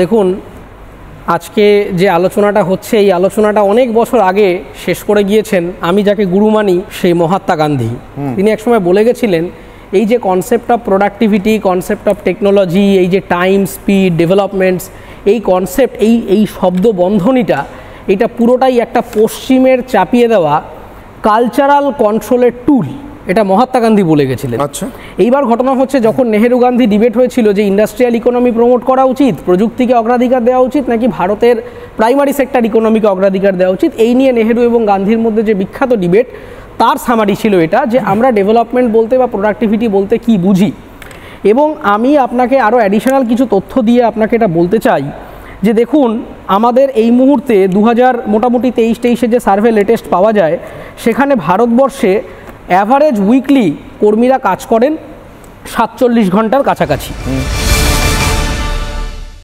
দেখুন, আজকে যে আলোচনাটা হচ্ছে এই আলোচনাটা অনেক বছর আগে শেষ করে গিয়েছেন আমি যাকে গুরু মানি সেই মহাত্মা গান্ধী। তিনি একসময় বলে গেছিলেন এই যে concept of productivity, concept of technology, এই যে টাইম, স্পিড, ডেভেলপমেন্টস, এই কনসেপ্ট, এই শব্দ বন্ধনীটা, এটা পুরোটাই একটা পশ্চিমের চাপিয়ে দেওয়া কালচারাল কন্ট্রোলের টুল। এটা মহাত্মা গান্ধী বলে গেছিলেন। আচ্ছা, এইবার ঘটনা হচ্ছে যখন নেহেরু গান্ধী ডিবেট হয়েছিল যে ইন্ডাস্ট্রিয়াল ইকোনমি প্রমোট করা উচিত, প্রযুক্তিকে অগ্রাধিকার দেওয়া উচিত, নাকি ভারতের প্রাইমারি সেক্টর ইকোনমিকে অগ্রাধিকার দেওয়া উচিত, এই নিয়ে নেহেরু এবং গান্ধীর মধ্যে যে বিখ্যাত ডিবেট, তার সামারি ছিল এটা যে আমরা ডেভেলপমেন্ট বলতে বা প্রোডাক্টিভিটি বলতে কি বুঝি। এবং আমি আপনাকে আরও অ্যাডিশনাল কিছু তথ্য দিয়ে আপনাকে এটা বলতে চাই যে দেখুন, আমাদের এই মুহূর্তে 2000 মোটামুটি 23-24 যে সার্ভে লেটেস্ট পাওয়া যায়, সেখানে ভারতবর্ষে অ্যাভারেজ উইকলি কর্মীরা কাজ করেন 47 ঘন্টার কাছাকাছি।